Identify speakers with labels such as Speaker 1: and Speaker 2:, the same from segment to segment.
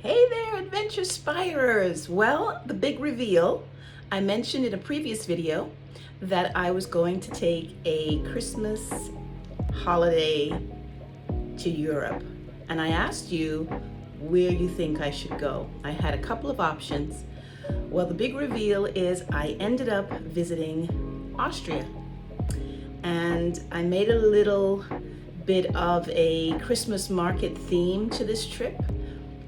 Speaker 1: Hey there, Adventurespirers! Well, the big reveal. I mentioned in a previous video that I was going to take a Christmas holiday to Europe. And I asked you where you think I should go. I had a couple of options. Well, the big reveal is I ended up visiting Austria. And I made a little bit of a Christmas market theme to this trip.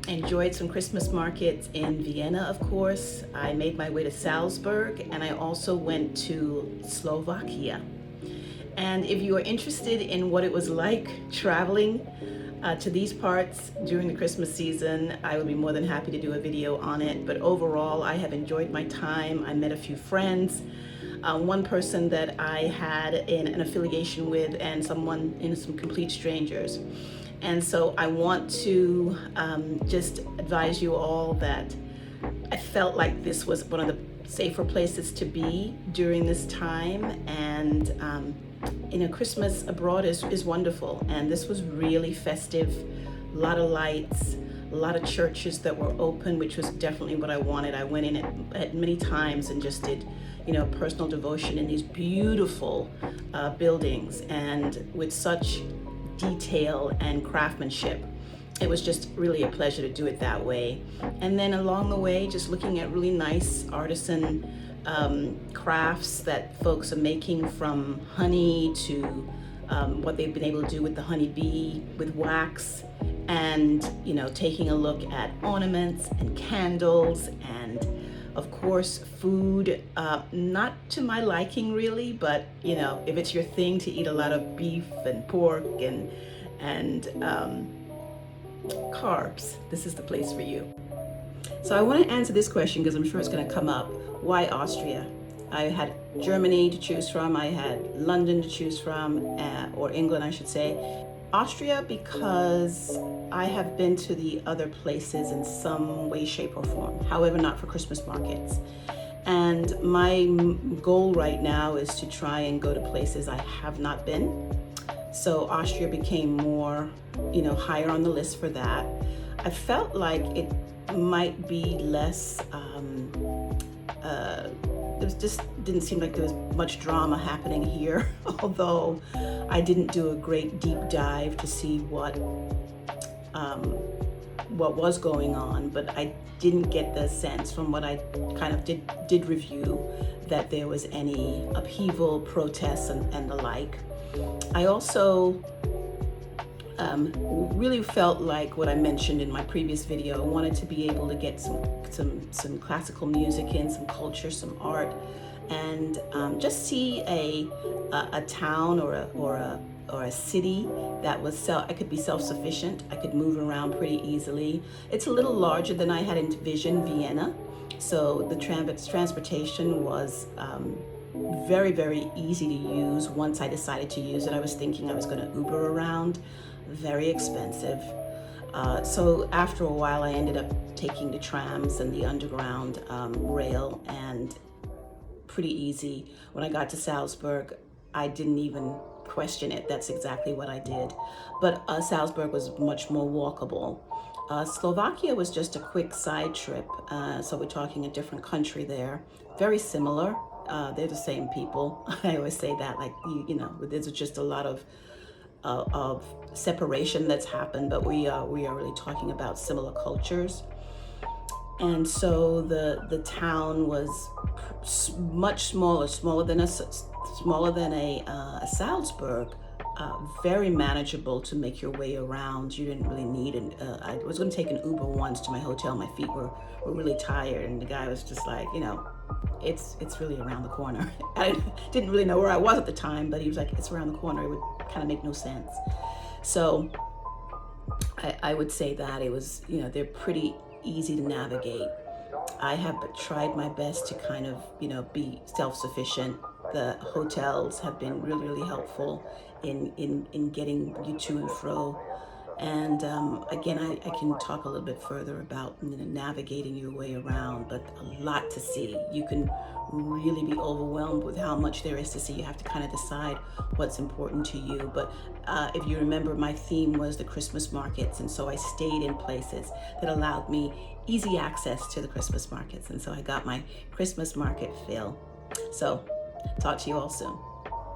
Speaker 1: Enjoyed some Christmas markets in Vienna, of course. I made my way to Salzburg, and I also went to Slovakia. And if you are interested in what it was like traveling to these parts during the Christmas season, I would be more than happy to do a video on it. But overall, I have enjoyed my time. I met a few friends. One person that I had an affiliation with, and some complete strangers. And so I want to just advise you all that I felt like this was one of the safer places to be during this time. And Christmas abroad is wonderful. And this was really festive, a lot of lights, a lot of churches that were open, which was definitely what I wanted. I went in at many times and just did, personal devotion in these beautiful buildings, and with such detail and craftsmanship. It was just really a pleasure to do it that way. And then along the way, just looking at really nice artisan crafts that folks are making, from honey to what they've been able to do with the honeybee with wax, and taking a look at ornaments and candles, and of course food, not to my liking really, but if it's your thing to eat a lot of beef and pork and carbs, this is the place for you. So I want to answer this question because I'm sure it's going to come up. Why Austria? I had Germany to choose from, I had London to choose from, or England I should say. Austria because I have been to the other places in some way, shape, or form. However, not for Christmas markets. And my goal right now is to try and go to places I have not been. So Austria became more, higher on the list for that. I felt like it might be less, it just didn't seem like there was much drama happening here, although I didn't do a great deep dive to see what was going on, but I didn't get the sense from what I kind of did review that there was any upheaval, protests, and the like. I also really felt like what I mentioned in my previous video. I wanted to be able to get some classical music in, some culture, some art, and just see a town or a city that was I could be self-sufficient. I could move around pretty easily. It's a little larger than I had envisioned Vienna, so the transportation was very, very easy to use. Once I decided to use it, I was thinking I was going to Uber around. Very expensive. So after a while, I ended up taking the trams and the underground rail, and pretty easy. When I got to Salzburg, I didn't even question it. That's exactly what I did. But Salzburg was much more walkable. Slovakia was just a quick side trip. So we're talking a different country there. Very similar. They're the same people. I always say that, like, there's just a lot of separation that's happened, but we are really talking about similar cultures. And so the town was much smaller than a Salzburg. Very manageable to make your way around. You didn't really need I was going to take an Uber once to my hotel. My feet were really tired, and the guy was just like, it's really around the corner. I didn't really know where I was at the time, but he was like, it's around the corner. It would kind of make no sense. So I would say that it was, they're pretty easy to navigate. I have tried my best to kind of, be self-sufficient. The hotels have been really, really helpful in getting you to and fro. And again, I can talk a little bit further about navigating your way around, but a lot to see. You can really be overwhelmed with how much there is to see. You have to kind of decide what's important to you. But if you remember, my theme was the Christmas markets, and so I stayed in places that allowed me easy access to the Christmas markets, and so I got my Christmas market fill. So talk to you all soon.